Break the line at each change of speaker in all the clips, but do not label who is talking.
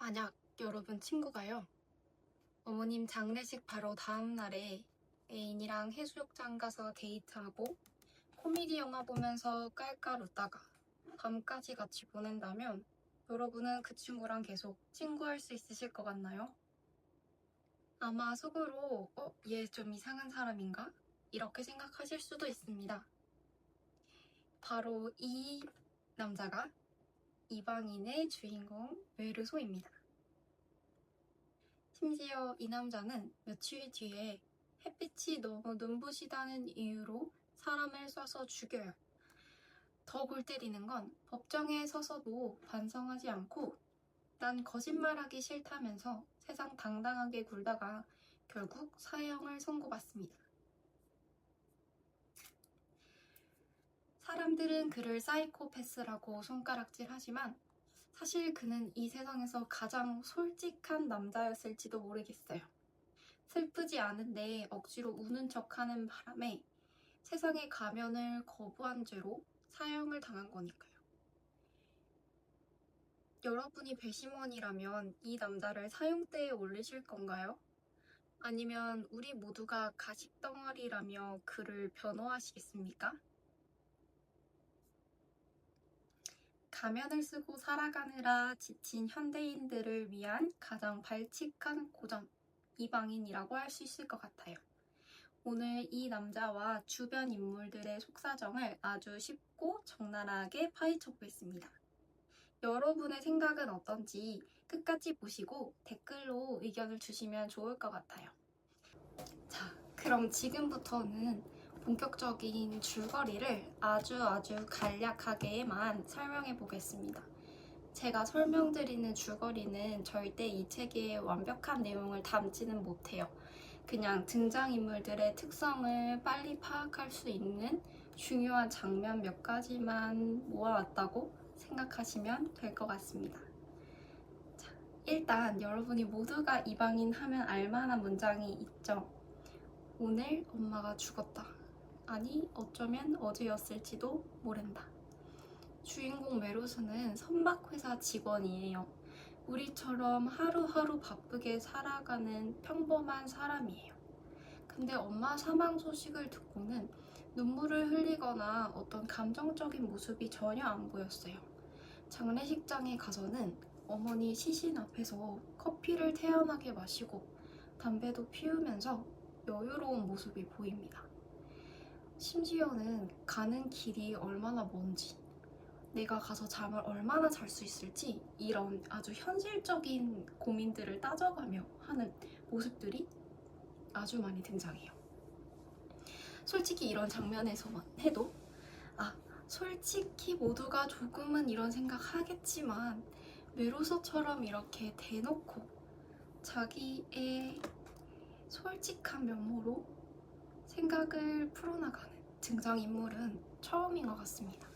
만약 여러분 친구가요, 어머님 장례식 바로 다음 날에 애인이랑 해수욕장 가서 데이트하고 코미디 영화 보면서 깔깔 웃다가 밤까지 같이 보낸다면 여러분은 그 친구랑 계속 친구할 수 있으실 것 같나요? 아마 속으로 얘 좀 이상한 사람인가? 이렇게 생각하실 수도 있습니다. 바로 이 남자가 이방인의 주인공 메르소입니다. 심지어 이 남자는 며칠 뒤에 햇빛이 너무 눈부시다는 이유로 사람을 쏴서 죽여요. 더 골 때리는 건 법정에 서서도 반성하지 않고 난 거짓말하기 싫다면서 세상 당당하게 굴다가 결국 사형을 선고받습니다. 사람들은 그를 사이코패스라고 손가락질하지만 사실 그는 이 세상에서 가장 솔직한 남자였을지도 모르겠어요. 슬프지 않은데 억지로 우는 척하는 바람에 세상의 가면을 거부한 죄로 사형을 당한 거니까요. 여러분이 배심원이라면 이 남자를 사형대에 올리실 건가요? 아니면 우리 모두가 가식덩어리라며 그를 변호하시겠습니까? 가면을 쓰고 살아가느라 지친 현대인들을 위한 가장 발칙한 고전, 이방인이라고 할 수 있을 것 같아요. 오늘 이 남자와 주변 인물들의 속사정을 아주 쉽고 적나라하게 파헤쳐 보겠습니다. 여러분의 생각은 어떤지 끝까지 보시고 댓글로 의견을 주시면 좋을 것 같아요. 자, 그럼 지금부터는 본격적인 줄거리를 아주 간략하게만 설명해 보겠습니다. 제가 설명드리는 줄거리는 절대 이 책의 완벽한 내용을 담지는 못해요. 그냥 등장인물들의 특성을 빨리 파악할 수 있는 중요한 장면 몇 가지만 모아왔다고 생각하시면 될 것 같습니다. 자, 일단 여러분이 모두가 이방인 하면 알만한 문장이 있죠. 오늘 엄마가 죽었다. 아니, 어쩌면 어제였을지도 모른다. 주인공 메로스는 선박회사 직원이에요. 우리처럼 하루하루 바쁘게 살아가는 평범한 사람이에요. 근데 엄마 사망 소식을 듣고는 눈물을 흘리거나 어떤 감정적인 모습이 전혀 안 보였어요. 장례식장에 가서는 어머니 시신 앞에서 커피를 태연하게 마시고 담배도 피우면서 여유로운 모습이 보입니다. 심지어는 가는 길이 얼마나 먼지, 내가 가서 잠을 얼마나 잘 수 있을지 이런 아주 현실적인 고민들을 따져가며 하는 모습들이 아주 많이 등장해요. 솔직히 이런 장면에서만 해도 솔직히 모두가 조금은 이런 생각 하겠지만 메로소처럼 이렇게 대놓고 자기의 솔직한 면모로 생각을 풀어나가는 등장인물은 처음인 것 같습니다.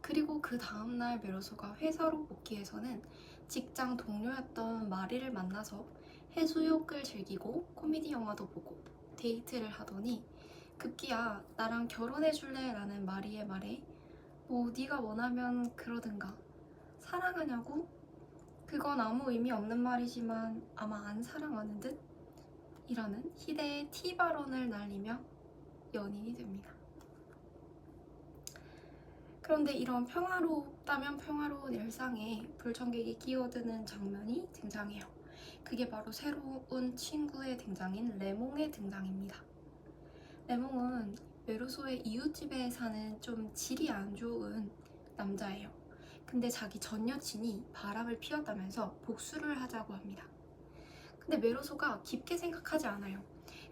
그리고 그 다음날 메로소가 회사로 복귀해서는 직장 동료였던 마리를 만나서 해수욕을 즐기고 코미디 영화도 보고 데이트를 하더니 급기야 나랑 결혼해줄래? 라는 마리의 말에 네가 원하면 그러든가, 사랑하냐고? 그건 아무 의미 없는 말이지만 아마 안 사랑하는 듯? 이라는 희대의 T발언을 날리며 연인이 됩니다. 그런데 이런 평화롭다면 평화로운 일상에 불청객이 끼어드는 장면이 등장해요. 그게 바로 새로운 친구의 등장인 레몽의 등장입니다. 레몽은 메로소의 이웃집에 사는 좀 질이 안 좋은 남자예요. 근데 자기 전 여친이 바람을 피웠다면서 복수를 하자고 합니다. 근데 메로소가 깊게 생각하지 않아요.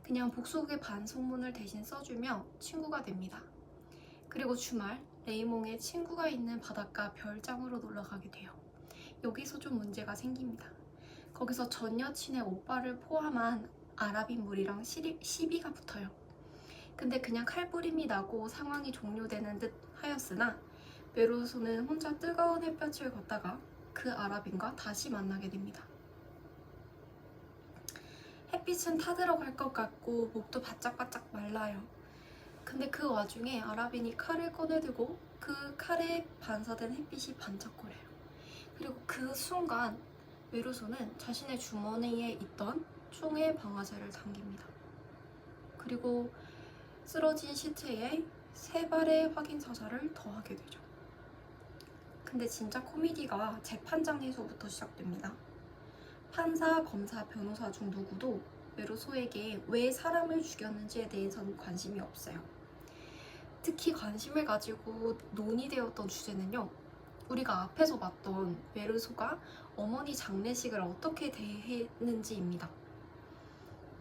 그냥 복수의 반성문을 대신 써주며 친구가 됩니다. 그리고 주말 레이몽의 친구가 있는 바닷가 별장으로 놀러가게 돼요. 여기서 좀 문제가 생깁니다. 거기서 전 여친의 오빠를 포함한 아랍인물이랑 시비가 붙어요. 근데 그냥 칼부림이 나고 상황이 종료되는 듯 하였으나 메로소는 혼자 뜨거운 햇볕을 걷다가 그 아랍인과 다시 만나게 됩니다. 햇빛은 타들어갈 것 같고 목도 바짝바짝 말라요. 근데 그 와중에 아랍인이 칼을 꺼내들고 그 칼에 반사된 햇빛이 반짝거려요. 그리고 그 순간 메르소는 자신의 주머니에 있던 총의 방아쇠를 당깁니다. 그리고 쓰러진 시체에 3발의 확인 사살을 더하게 되죠. 근데 진짜 코미디가 재판장에서부터 시작됩니다. 판사, 검사, 변호사 중 누구도 메르소에게 왜 사람을 죽였는지에 대해서는 관심이 없어요. 특히 관심을 가지고 논의되었던 주제는요, 우리가 앞에서 봤던 메르소가 어머니 장례식을 어떻게 대했는지입니다.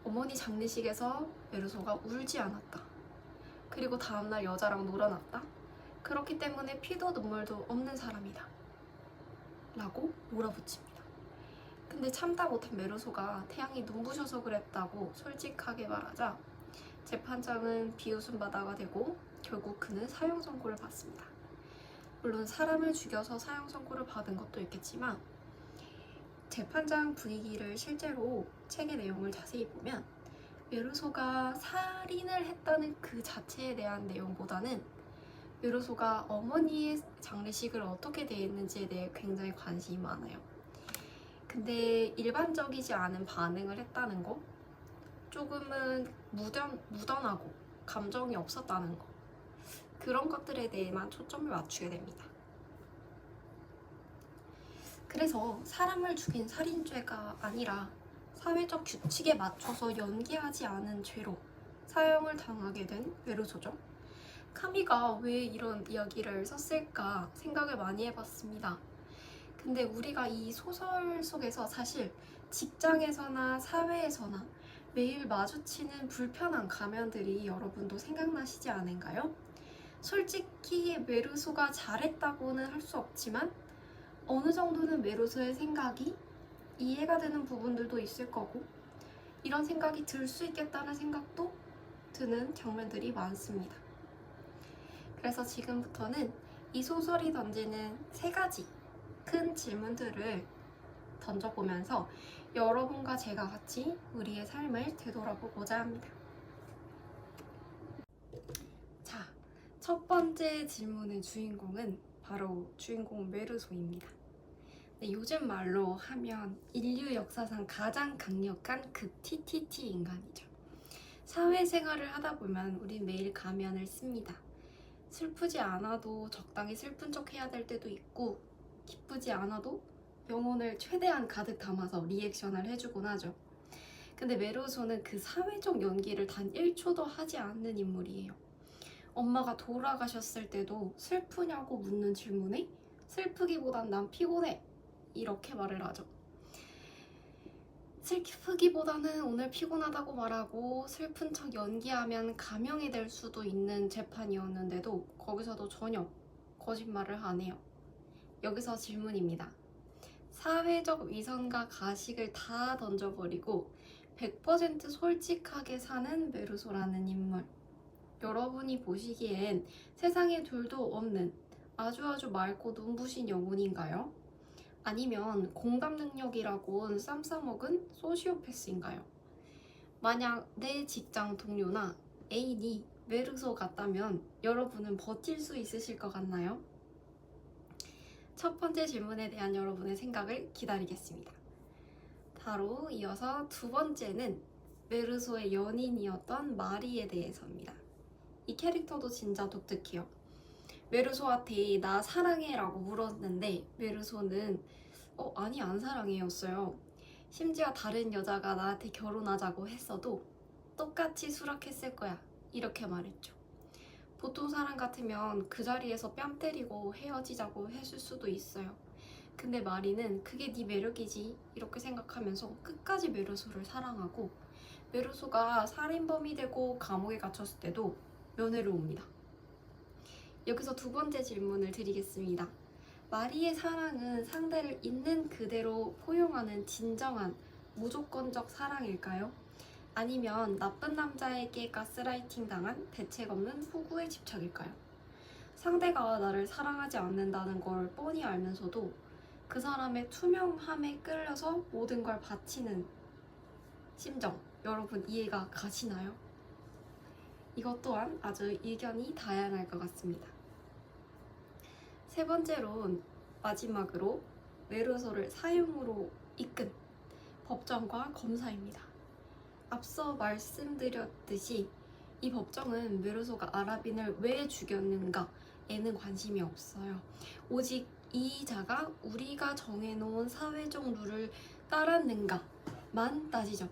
어머니 장례식에서 메르소가 울지 않았다. 그리고 다음날 여자랑 놀아났다. 그렇기 때문에 피도 눈물도 없는 사람이다. 라고 몰아붙입니다. 근데 참다 못한 메르소가 태양이 눈부셔서 그랬다고 솔직하게 말하자 재판장은 비웃음 바다가 되고 결국 그는 사형 선고를 받습니다. 물론 사람을 죽여서 사형 선고를 받은 것도 있겠지만 재판장 분위기를 실제로 책의 내용을 자세히 보면 메르소가 살인을 했다는 그 자체에 대한 내용보다는 메르소가 어머니의 장례식을 어떻게 대했는지에 대해 굉장히 관심이 많아요. 근데 일반적이지 않은 반응을 했다는 거, 조금은 무던하고 감정이 없었다는 거, 그런 것들에 대해만 초점을 맞추게 됩니다. 그래서 사람을 죽인 살인죄가 아니라 사회적 규칙에 맞춰서 연기하지 않은 죄로 사형을 당하게 된 메르소죠. 카미가 왜 이런 이야기를 썼을까 생각을 많이 해봤습니다. 근데 우리가 이 소설 속에서 사실 직장에서나 사회에서나 매일 마주치는 불편한 가면들이 여러분도 생각나시지 않은가요? 솔직히 메르소가 잘했다고는 할 수 없지만 어느 정도는 메르소의 생각이 이해가 되는 부분들도 있을 거고 이런 생각이 들 수 있겠다는 생각도 드는 장면들이 많습니다. 그래서 지금부터는 이 소설이 던지는 3가지 큰 질문들을 던져보면서 여러분과 제가 같이 우리의 삶을 되돌아보고자 합니다. 자, 첫 번째 질문의 주인공은 바로 주인공 메르소입니다. 네, 요즘 말로 하면 인류 역사상 가장 강력한 TTT 인간이죠. 사회생활을 하다 보면 우린 매일 가면을 씁니다. 슬프지 않아도 적당히 슬픈 척 해야 될 때도 있고 기쁘지 않아도 영혼을 최대한 가득 담아서 리액션을 해주곤 하죠. 근데 메르소는 그 사회적 연기를 단 1초도 하지 않는 인물이에요. 엄마가 돌아가셨을 때도 슬프냐고 묻는 질문에 슬프기보단 난 피곤해 이렇게 말을 하죠. 슬프기보다는 오늘 피곤하다고 말하고 슬픈 척 연기하면 감형이 될 수도 있는 재판이었는데도 거기서도 전혀 거짓말을 안 해요. 여기서 질문입니다. 사회적 위선과 가식을 다 던져버리고 100% 솔직하게 사는 메르소라는 인물. 여러분이 보시기엔 세상에 둘도 없는 아주 맑고 눈부신 영혼인가요? 아니면 공감 능력이라곤 쌈 싸먹은 소시오패스인가요? 만약 내 직장 동료나 애인이 메르소 같다면 여러분은 버틸 수 있으실 것 같나요? 첫 번째 질문에 대한 여러분의 생각을 기다리겠습니다. 바로 이어서 두 번째는 메르소의 연인이었던 마리에 대해서입니다. 이 캐릭터도 진짜 독특해요. 메르소한테 나 사랑해 라고 물었는데 메르소는 아니 안 사랑해였어요. 심지어 다른 여자가 나한테 결혼하자고 했어도 똑같이 수락했을 거야 이렇게 말했죠. 보통 사람 같으면 그 자리에서 뺨 때리고 헤어지자고 했을 수도 있어요. 근데 마리는 그게 네 매력이지 이렇게 생각하면서 끝까지 메르소를 사랑하고 메르소가 살인범이 되고 감옥에 갇혔을 때도 면회를 옵니다. 여기서 두 번째 질문을 드리겠습니다. 마리의 사랑은 상대를 있는 그대로 포용하는 진정한 무조건적 사랑일까요? 아니면 나쁜 남자에게 가스라이팅 당한 대책 없는 호구의 집착일까요? 상대가 나를 사랑하지 않는다는 걸 뻔히 알면서도 그 사람의 투명함에 끌려서 모든 걸 바치는 심정, 여러분 이해가 가시나요? 이것 또한 아주 의견이 다양할 것 같습니다. 세 번째로 마지막으로 외로소를 사형으로 이끈 법정과 검사입니다. 앞서 말씀드렸듯이 이 법정은 외로소가 아라빈을 왜 죽였는가에는 관심이 없어요. 오직 이 자가 우리가 정해놓은 사회적 룰을 따랐는가만 따지죠.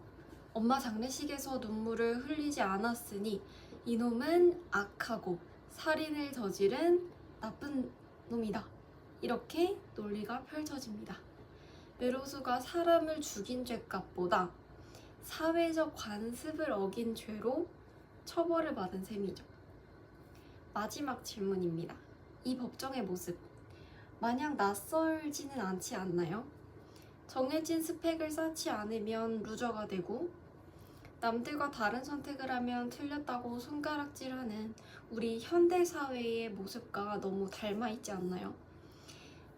엄마 장례식에서 눈물을 흘리지 않았으니 이놈은 악하고 살인을 저지른 나쁜 놈이다. 이렇게 논리가 펼쳐집니다. 외로수가 사람을 죽인 죄값보다 사회적 관습을 어긴 죄로 처벌을 받은 셈이죠. 마지막 질문입니다. 이 법정의 모습, 마냥 낯설지는 않지 않나요? 정해진 스펙을 쌓지 않으면 루저가 되고 남들과 다른 선택을 하면 틀렸다고 손가락질하는 우리 현대사회의 모습과 너무 닮아 있지 않나요?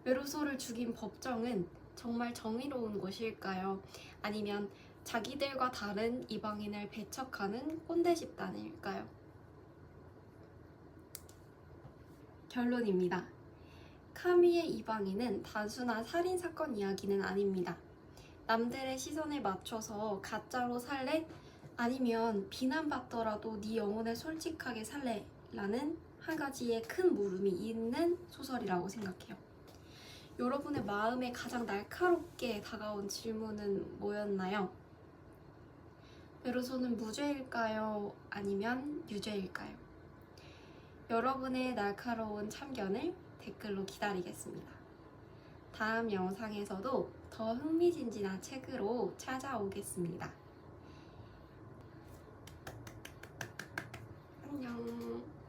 외로소를 죽인 법정은 정말 정의로운 것일까요? 아니면 자기들과 다른 이방인을 배척하는 꼰대 집단일까요? 결론입니다. 카미의 이방인은 단순한 살인사건 이야기는 아닙니다. 남들의 시선에 맞춰서 가짜로 살래? 아니면 비난받더라도 네 영혼에 솔직하게 살래? 라는 한 가지의 큰 물음이 있는 소설이라고 생각해요. 여러분의 마음에 가장 날카롭게 다가온 질문은 뭐였나요? 외로소는 무죄일까요? 아니면 유죄일까요? 여러분의 날카로운 참견을 댓글로 기다리겠습니다. 다음 영상에서도 더 흥미진진한 책으로 찾아오겠습니다. 안녕.